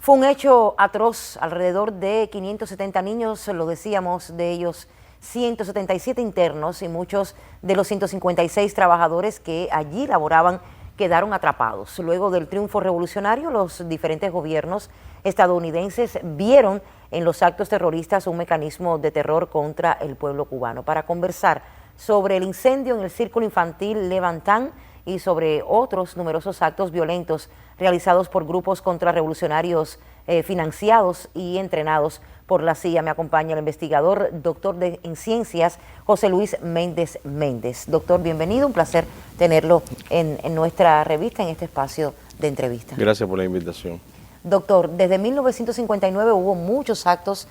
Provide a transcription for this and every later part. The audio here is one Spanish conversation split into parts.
Fue un hecho atroz, alrededor de 570 niños, lo decíamos, de ellos 177 internos y muchos de los 156 trabajadores que allí laboraban quedaron atrapados. Luego del triunfo revolucionario, los diferentes gobiernos estadounidenses vieron en los actos terroristas un mecanismo de terror contra el pueblo cubano. Para conversar sobre el incendio en el Círculo Infantil Levantán y sobre otros numerosos actos violentos realizados por grupos contrarrevolucionarios financiados y entrenados por la CIA, me acompaña el investigador, doctor en ciencias, José Luis Méndez Méndez. Doctor, bienvenido, un placer tenerlo en nuestra revista, en este espacio de entrevista. Gracias por la invitación. Doctor, desde 1959 hubo muchos actos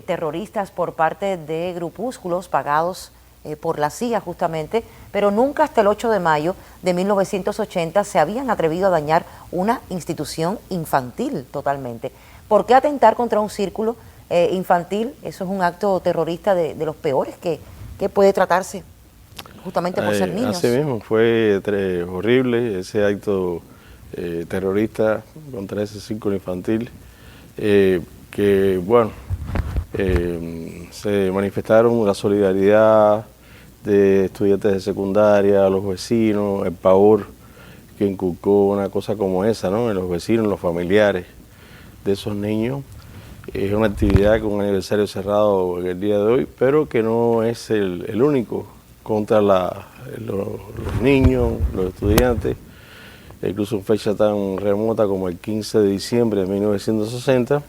terroristas por parte de grupúsculos pagados por la CIA justamente, pero nunca hasta el 8 de mayo de 1980 se habían atrevido a dañar una institución infantil totalmente. ¿Por qué atentar contra un círculo infantil? Eso es un acto terrorista de los peores que puede tratarse, justamente por ser niños. Así mismo, fue horrible ese acto terrorista contra ese círculo infantil, que bueno, se manifestaron la solidaridad de estudiantes de secundaria, los vecinos, el pavor que inculcó una cosa como esa, ¿no?, en los vecinos, en los familiares de esos niños. Es una actividad con un aniversario cerrado en el día de hoy, pero que no es el único contra los niños, los estudiantes. Incluso en fecha tan remota como el 15 de diciembre de 1960,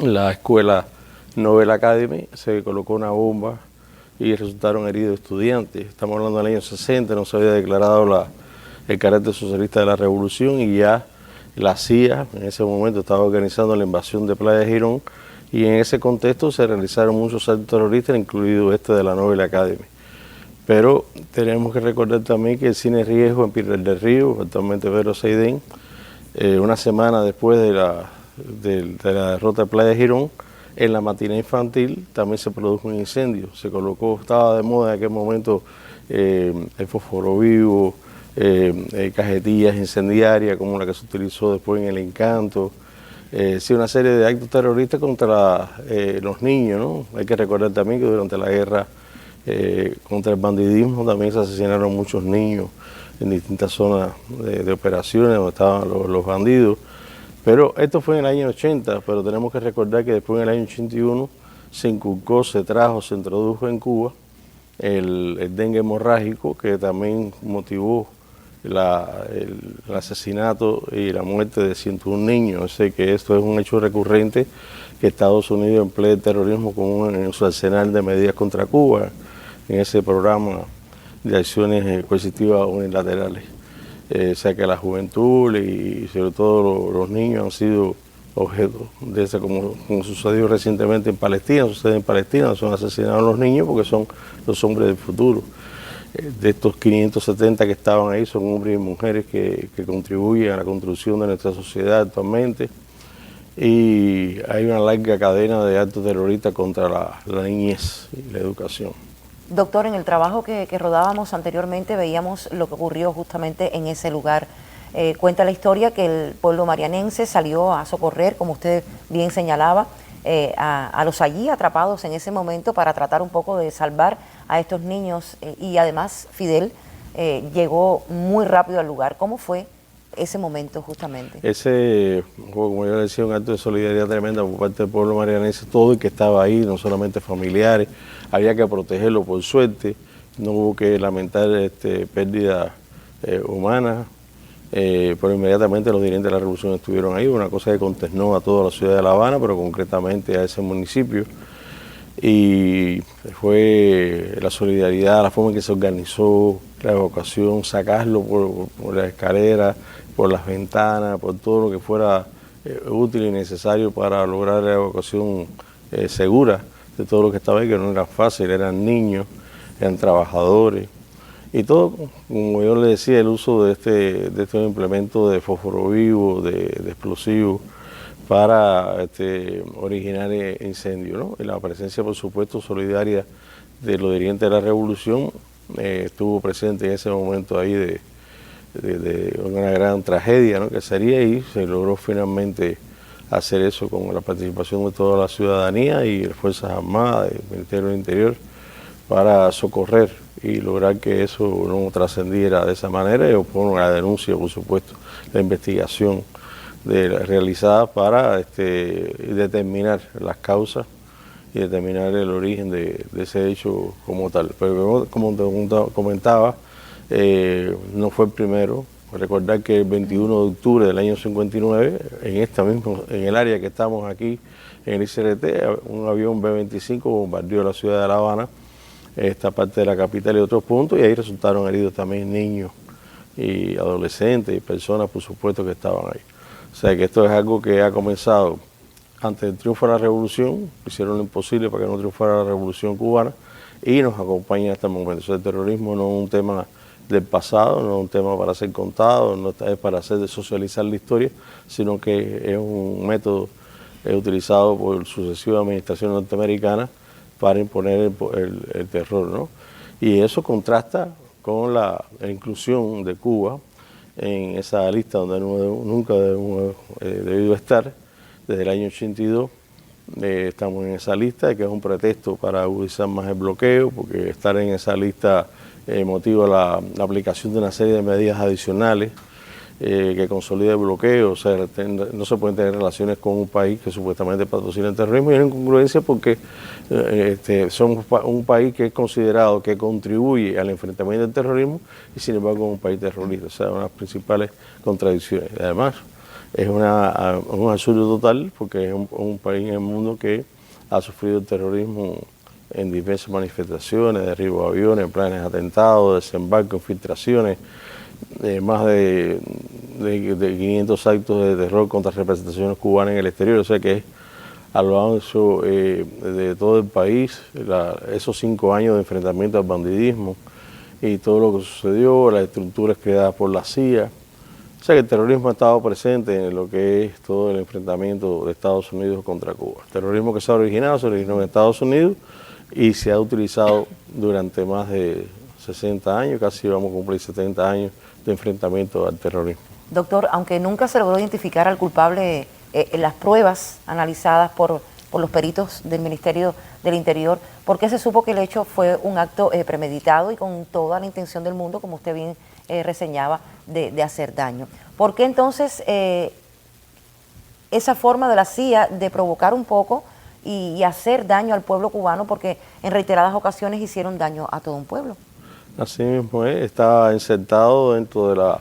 en la escuela Nobel Academy se colocó una bomba y resultaron heridos estudiantes. Estamos hablando del año 60, no se había declarado el carácter socialista de la revolución y ya la CIA en ese momento estaba organizando la invasión de Playa Girón y en ese contexto se realizaron muchos actos terroristas, incluido este de la Nobel Academy. Pero tenemos que recordar también que el Cine Riesgo en Piedras del Río, actualmente Pedro Seidén, una semana después de la derrota de Playa Girón, en la matina infantil también se produjo un incendio. Se colocó, estaba de moda en aquel momento el fósforo vivo, cajetillas incendiarias como la que se utilizó después en El Encanto. Sí, una serie de actos terroristas contra los niños, ¿no? Hay que recordar también que durante la guerra contra el bandidismo también se asesinaron muchos niños en distintas zonas de operaciones donde estaban los bandidos. Pero esto fue en el año 80, pero tenemos que recordar que después en el año 81 se inculcó, se introdujo en Cuba el dengue hemorrágico, que también motivó el asesinato y la muerte de 101 niños. Sé que esto es un hecho recurrente que Estados Unidos emplea el terrorismo como en su arsenal de medidas contra Cuba, en ese programa de acciones coercitivas unilaterales. O sea que la juventud y sobre todo los niños han sido objeto de eso, como sucedió recientemente en Palestina. Sucede en Palestina, son asesinados los niños porque son los hombres del futuro. De estos 570 que estaban ahí son hombres y mujeres que contribuyen a la construcción de nuestra sociedad actualmente. Y hay una larga cadena de actos terroristas contra la niñez y la educación. Doctor, en el trabajo que rodábamos anteriormente veíamos lo que ocurrió justamente en ese lugar. Cuenta la historia que el pueblo marianense salió a socorrer, como usted bien señalaba, a los allí atrapados en ese momento para tratar un poco de salvar a estos niños y además Fidel llegó muy rápido al lugar. ¿Cómo fue ese momento justamente? Ese, como yo le decía, un acto de solidaridad tremenda por parte del pueblo marianense, todo el que estaba ahí, no solamente familiares, había que protegerlo por suerte, no hubo que lamentar pérdidas humanas, pero inmediatamente los dirigentes de la revolución estuvieron ahí, una cosa que consternó a toda la ciudad de La Habana, pero concretamente a ese municipio, y fue la solidaridad, la forma en que se organizó la evacuación, sacarlo por la escalera, por las ventanas, por todo lo que fuera útil y necesario para lograr la evacuación segura de todo lo que estaba ahí, que no era fácil, eran niños, eran trabajadores, y todo, como yo le decía, el uso de estos implementos de fósforo vivo, de explosivos, para originar incendios, ¿no? Y la presencia, por supuesto, solidaria de los dirigentes de la revolución estuvo presente en ese momento ahí de una gran tragedia, ¿no?, que sería, y se logró finalmente hacer eso con la participación de toda la ciudadanía y las Fuerzas Armadas, el Ministerio del Interior, para socorrer y lograr que eso no trascendiera de esa manera, y oponer la denuncia, por supuesto, la investigación realizada para determinar las causas y determinar el origen de ese hecho como tal. Pero como te comentaba, no fue el primero. Recordar que el 21 de octubre del año 59, en el área que estamos aquí, en el ICRT, un avión B-25 bombardeó la ciudad de La Habana, esta parte de la capital y otros puntos, y ahí resultaron heridos también niños y adolescentes y personas, por supuesto, que estaban ahí. O sea que esto es algo que ha comenzado antes del triunfo de la revolución, hicieron lo imposible para que no triunfara la revolución cubana, y nos acompaña hasta el momento. O sea, el terrorismo no es un tema del pasado, no es un tema para ser contado, no es para hacer de socializar la historia, sino que es un método utilizado por sucesivas administraciones norteamericanas para imponer el terror, ¿no? Y eso contrasta con la inclusión de Cuba en esa lista donde nunca hemos debido estar. Desde el año 82 estamos en esa lista, que es un pretexto para agudizar más el bloqueo, porque estar en esa lista motiva la aplicación de una serie de medidas adicionales que consolida el bloqueo. O sea, no se pueden tener relaciones con un país que supuestamente patrocina el terrorismo, y es una incongruencia porque somos un país que es considerado que contribuye al enfrentamiento del terrorismo, y sin embargo es un país terrorista. O sea, una de las principales contradicciones. Además, es un absurdo total, porque es un país en el mundo que ha sufrido el terrorismo en diversas manifestaciones, derribo de aviones, planes de atentados, desembarco, infiltraciones, más de 500 actos de terror contra representaciones cubanas en el exterior. O sea que es a lo ancho de todo el país, esos 5 años de enfrentamiento al bandidismo y todo lo que sucedió, las estructuras creadas por la CIA. O sea que el terrorismo ha estado presente en lo que es todo el enfrentamiento de Estados Unidos contra Cuba. El terrorismo que se originó en Estados Unidos y se ha utilizado durante más de 60 años, casi vamos a cumplir 70 años de enfrentamiento al terrorismo. Doctor, aunque nunca se logró identificar al culpable en las pruebas analizadas por los peritos del Ministerio del Interior, ¿por qué se supo que el hecho fue un acto premeditado y con toda la intención del mundo, como usted bien reseñaba, de hacer daño? ¿Por qué entonces esa forma de la CIA de provocar un poco y hacer daño al pueblo cubano, porque en reiteradas ocasiones hicieron daño a todo un pueblo? Así mismo es, está insertado dentro de la...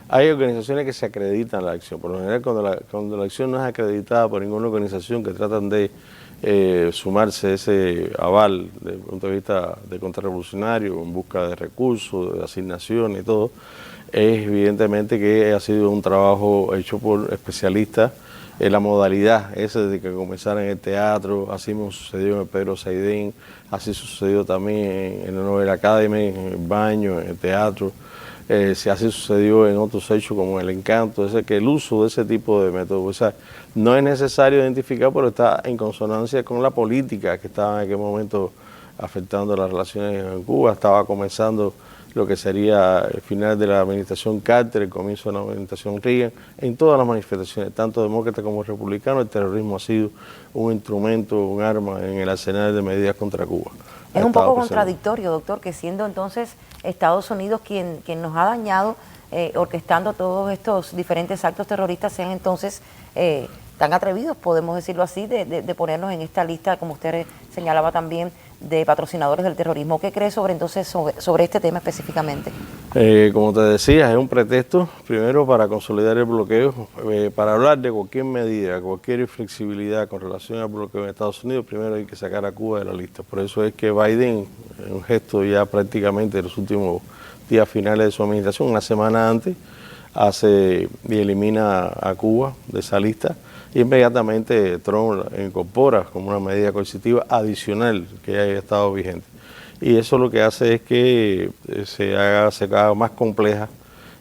Hay organizaciones que se acreditan la acción. Por lo general, cuando la acción no es acreditada por ninguna organización, que tratan de sumarse ese aval desde el punto de vista de contrarrevolucionario, en busca de recursos, de asignaciones y todo, es evidentemente que ha sido un trabajo hecho por especialistas. La modalidad esa de que comenzara en el teatro, así mismo sucedió en el Pedro Saidín, así sucedió también en la Nobel Academy, en el baño, en el teatro, así sucedió en otros hechos como El Encanto. Es que el uso de ese tipo de métodos, o sea, no es necesario identificar, pero está en consonancia con la política que estaba en aquel momento afectando las relaciones en Cuba. Estaba comenzando lo que sería el final de la administración Carter, el comienzo de la administración Reagan. En todas las manifestaciones, tanto demócratas como republicanos, el terrorismo ha sido un instrumento, un arma en el arsenal de medidas contra Cuba. Es un poco contradictorio, doctor, que siendo entonces Estados Unidos quien nos ha dañado, orquestando todos estos diferentes actos terroristas, sean entonces tan atrevidos, podemos decirlo así, de ponernos en esta lista, como usted señalaba también, de patrocinadores del terrorismo. ¿Qué cree sobre este tema específicamente? Como te decía, es un pretexto, primero para consolidar el bloqueo, para hablar de cualquier medida, cualquier inflexibilidad con relación al bloqueo en Estados Unidos. Primero hay que sacar a Cuba de la lista. Por eso es que Biden, en un gesto ya prácticamente de los últimos días finales de su administración, una semana antes, hace y elimina a Cuba de esa lista, y inmediatamente Trump la incorpora como una medida coercitiva adicional que haya estado vigente. Y eso lo que hace es que se haga más compleja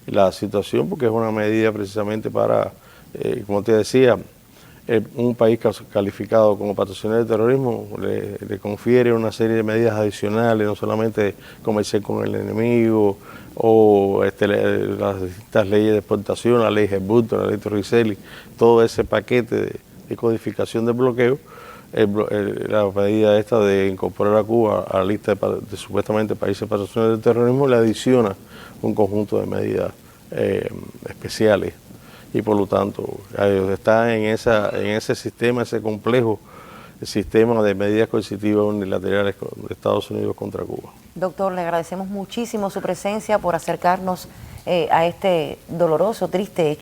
la situación, porque es una medida precisamente para, como te decía, un país calificado como patrocinador del terrorismo le confiere una serie de medidas adicionales, no solamente comerciar con el enemigo o las distintas leyes de exportación, la ley Helmut, la ley Torricelli, todo ese paquete de codificación del bloqueo, la medida esta de incorporar a Cuba a la lista de supuestamente países patrocinadores del terrorismo le adiciona un conjunto de medidas especiales y por lo tanto está en ese sistema, ese complejo sistema de medidas coercitivas unilaterales de Estados Unidos contra Cuba. Doctor, le agradecemos muchísimo su presencia por acercarnos a este doloroso, triste hecho.